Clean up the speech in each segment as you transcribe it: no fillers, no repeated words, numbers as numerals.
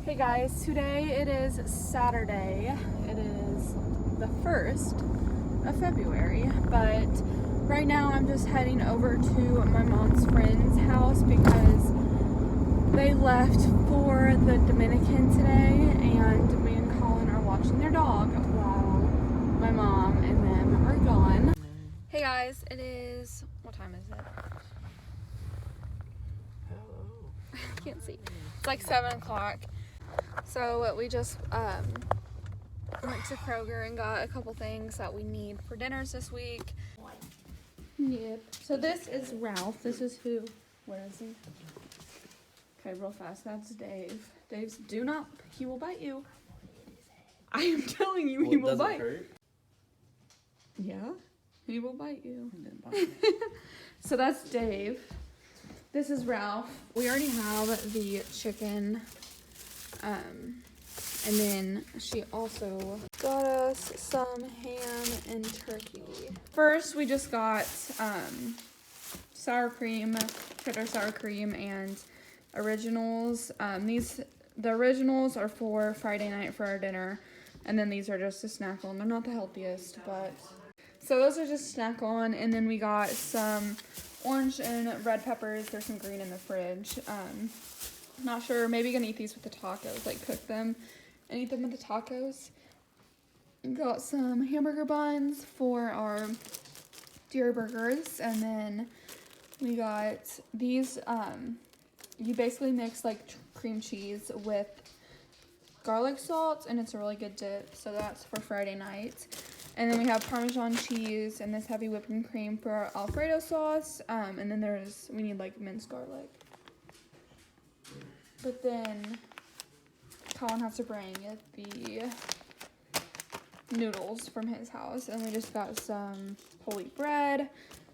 Hey guys, today it is Saturday. It is the 1st of February, but right now I'm just heading over to my mom's friend's house because they left for the Dominican today, and me and Colin are watching their dog while my mom and them are gone. Hey guys, it is, what time is it? I can't see. It's like 7 o'clock. So we just went to Kroger and got a couple things that we need for dinners this week. Yep. So this is Ralph. This is who? Where is he? Okay, real fast. That's Dave. Dave's do not. He will bite you. I am telling you, he will bite. Hurt? Yeah, he will bite you. So that's Dave. This is Ralph. We already have the chicken. And then she also got us some ham and turkey. First, we just got sour cream, cheddar sour cream, and originals. The originals are for Friday night for our dinner, and then these are just a snack on. They're not the healthiest, but so those are just snack on. And then we got some orange and red peppers. There's some green in the fridge. Not sure, maybe gonna eat these with the tacos, like cook them and eat them with the tacos. Got some hamburger buns for our deer burgers, and then we got these, you basically mix like cream cheese with garlic salt, and it's a really good dip, so that's for Friday night. And then we have Parmesan cheese and this heavy whipping cream for our Alfredo sauce, and then we need like minced garlic. But then Colin has to bring the noodles from his house, and we just got some whole wheat bread.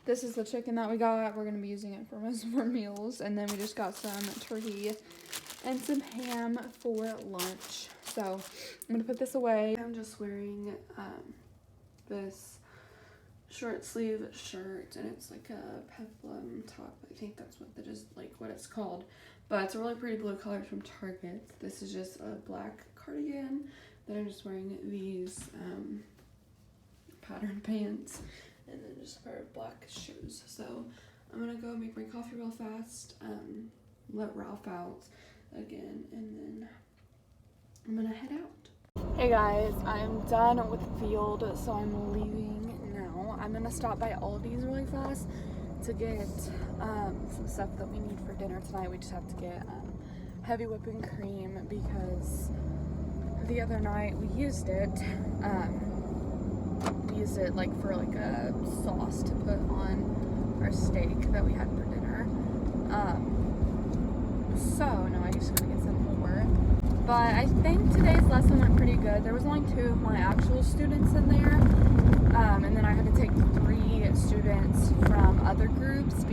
This is the chicken that we got. We're going to be using it for most of our meals. And then we just got some turkey and some ham for lunch. So I'm going to put this away. I'm just wearing this short sleeve shirt, and it's like a peplum top. I think that's what it's called. But it's a really pretty blue color from Target. This is just a black cardigan. Then I'm just wearing these patterned pants, and then just a pair of black shoes. So I'm gonna go make my coffee real fast, let Ralph out again, and then I'm gonna head out. Hey guys, I'm done with the field, so I'm leaving now. I'm gonna stop by Aldi's really fast to get some stuff that we need for dinner tonight. We just have to get heavy whipping cream because the other night we used it like for like a sauce to put on our steak that we had for dinner. So now I just gotta get some more. But I think today's lesson went pretty good. There was only 2 of my actual students in there. And then I had to take 3 students from other groups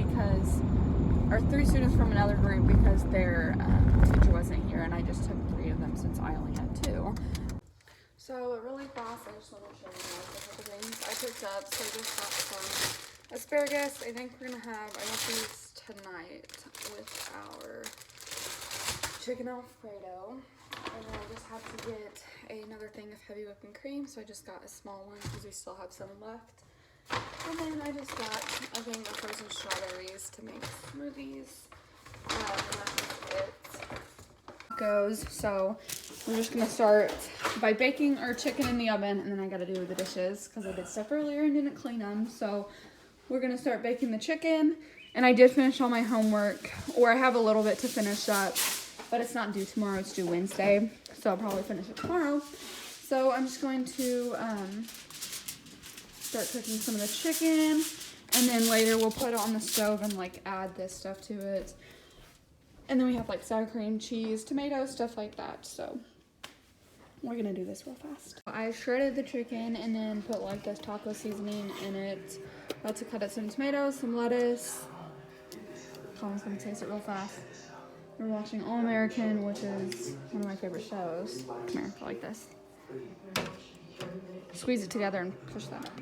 or 3 students from another group because their teacher wasn't here, and I just took 3 of them since I only had 2. So really fast, I just want to show you guys a couple things I picked up. So I just got some asparagus. I think we're gonna have, I want these tonight with our chicken Alfredo. And then I just had to get another thing of heavy whipping cream, so I just got a small one because we still have some left. And then I just got a thing of frozen strawberries to make smoothies. And that was it. So we're just gonna start by baking our chicken in the oven, and then I gotta do the dishes because I did stuff earlier and didn't clean them. So we're gonna start baking the chicken, and I did finish all my homework, or I have a little bit to finish up. But it's not due tomorrow, it's due Wednesday. So I'll probably finish it tomorrow. So I'm just going to start cooking some of the chicken. And then later we'll put it on the stove and like add this stuff to it. And then we have like sour cream, cheese, tomatoes, stuff like that. So we're gonna do this real fast. I shredded the chicken and then put like this taco seasoning in it. About to cut up some tomatoes, some lettuce. Colin's gonna taste it real fast. We're watching All American, which is one of my favorite shows. Come here, go like this. Squeeze it together and push that up.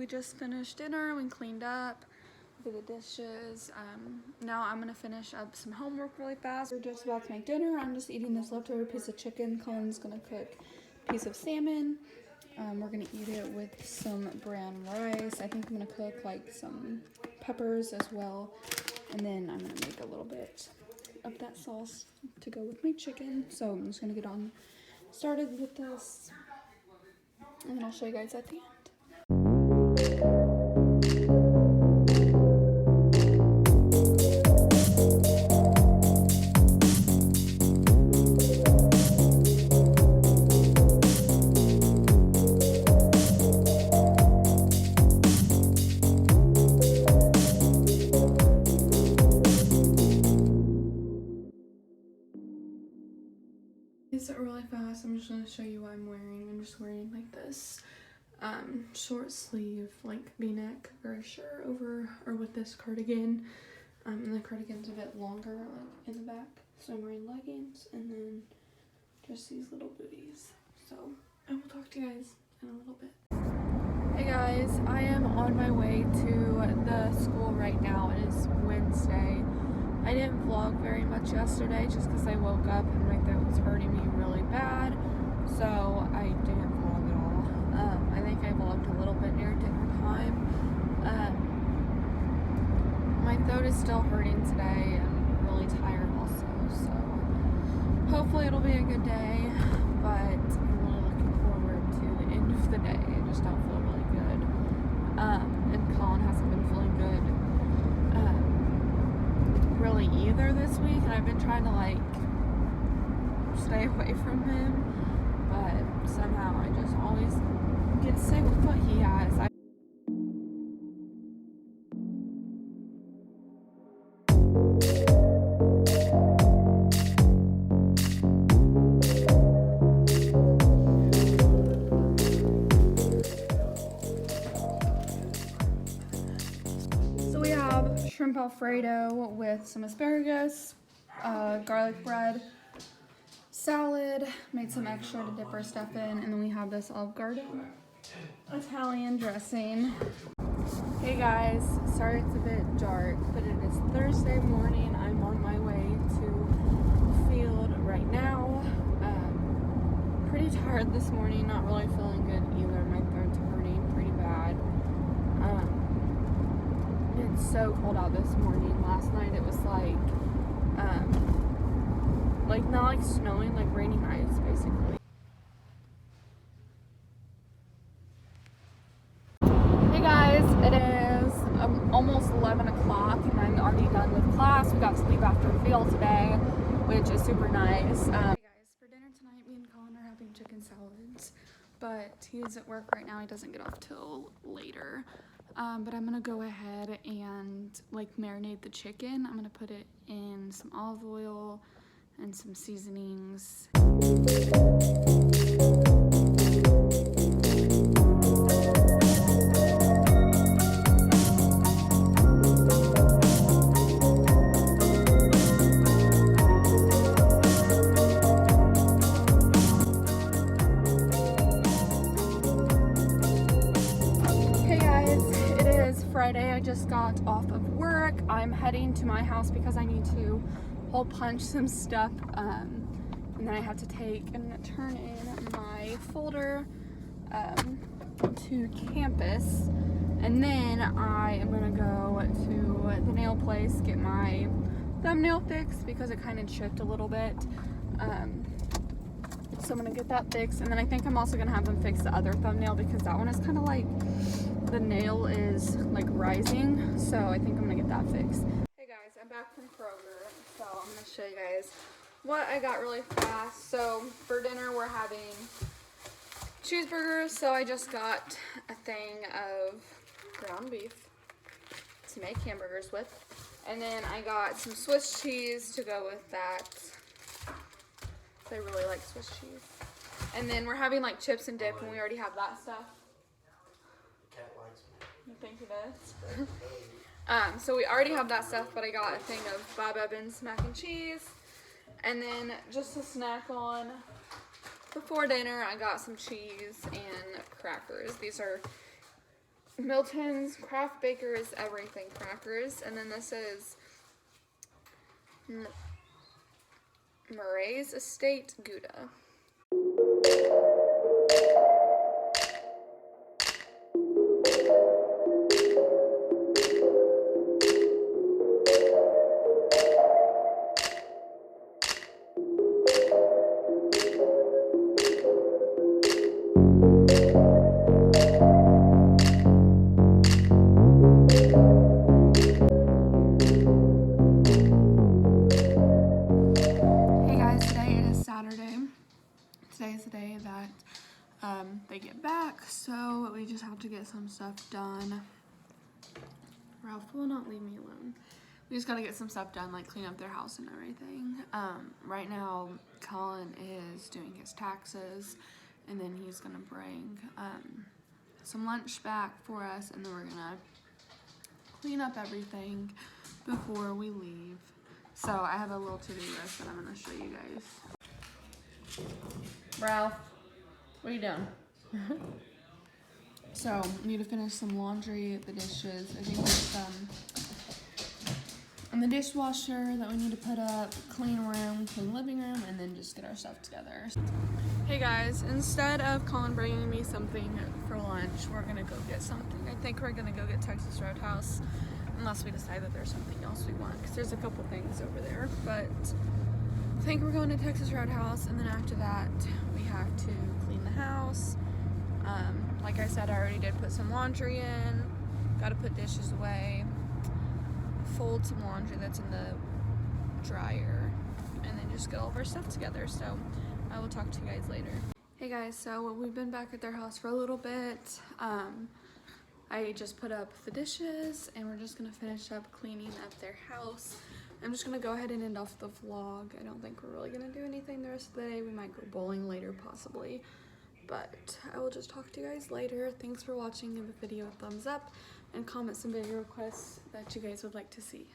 we just finished dinner. We cleaned up, did the dishes. Now I'm gonna finish up some homework really fast. We're just about to make dinner. I'm just eating this leftover piece of chicken. Colin's gonna cook a piece of salmon. We're gonna eat it with some brown rice. I think I'm gonna cook like some peppers as well. And then I'm gonna make a little bit of that sauce to go with my chicken. So I'm just gonna get on started with this. And then I'll show you guys at the end. Really fast, I'm just going to show you what I'm wearing. I'm just wearing like this short sleeve like v-neck very shirt over or with this cardigan, and the cardigan's a bit longer like in the back, so I'm wearing leggings and then just these little booties. So I will talk to you guys in a little bit. Hey guys, I am on my way to the school right now. It is Wednesday. I didn't vlog very much yesterday just because I woke up and my throat was hurting me really bad, so I didn't vlog at all. I think I vlogged a little bit near dinner time. My throat is still hurting today and I'm really tired also, so hopefully it'll be a good day, but I'm really looking forward to the end of the day. I just don't feel really good, and Colin hasn't been feeling good really either this week, and I've been trying to like stay away from him, but somehow I just always get sick with what he has. So we have shrimp Alfredo with some asparagus, garlic bread, salad, made some extra to dip our stuff in, and then we have this Olive Garden Italian dressing. Hey guys, sorry it's a bit dark, but it is Thursday morning. I'm on my way to the field right now. Pretty tired this morning, not really feeling good either. My throat's hurting pretty bad. It's so cold out this morning. Last night it was like not like snowing, like raining ice basically. Hey guys, it is almost 11 o'clock and I'm already done with class. We got to leave after field today, which is super nice. Hey guys, for dinner tonight, me and Colin are having chicken salads, but he is at work right now. He doesn't get off till later. But I'm gonna go ahead and like marinate the chicken. I'm gonna put it in some olive oil and some seasonings. Friday, I just got off of work. I'm heading to my house because I need to hole punch some stuff, and then I have to take and turn in my folder to campus, and then I am gonna go to the nail place, get my thumbnail fixed because it kind of chipped a little bit, so I'm gonna get that fixed, and then I think I'm also gonna have them fix the other thumbnail because that one is kind of like the nail is like rising, so I think I'm gonna get that fixed. Hey guys, I'm back from Kroger, so I'm gonna show you guys what I got really fast. So for dinner we're having cheeseburgers, so I just got a thing of ground beef to make hamburgers with, and then I got some Swiss cheese to go with that. I really like Swiss cheese. And then we're having like chips and dip, and we already have that stuff. Cat likes me. You think it is? So we already have that stuff, but I got a thing of Bob Evans mac and cheese. And then just a snack on before dinner, I got some cheese and crackers. These are Milton's Craft Baker's Everything crackers, and then this is Murray's Estate Gouda. Today's the day that they get back, so we just have to get some stuff done. Ralph will not leave me alone. We just gotta get some stuff done, like clean up their house and everything. Right now, Colin is doing his taxes, and then he's gonna bring some lunch back for us, and then we're gonna clean up everything before we leave. So I have a little to-do list that I'm gonna show you guys. Ralph, what are you doing? So, I need to finish some laundry, the dishes. I think there's some in the dishwasher that we need to put up, clean room, clean living room, and then just get our stuff together. Hey guys, instead of Colin bringing me something for lunch, we're gonna go get something. I think we're gonna go get Texas Roadhouse, unless we decide that there's something else we want, because there's a couple things over there, but I think we're going to Texas Roadhouse, and then after that, we have to clean the house. Like I said, I already did put some laundry in, gotta put dishes away, fold some laundry that's in the dryer, and then just get all of our stuff together. So I will talk to you guys later. Hey guys, so we've been back at their house for a little bit. I just put up the dishes, and we're just gonna finish up cleaning up their house. I'm just gonna go ahead and end off the vlog. I don't think we're really gonna do anything the rest of the day. We might go bowling later possibly, but I will just talk to you guys later. Thanks for watching. Give the video a thumbs up and comment some video requests that you guys would like to see.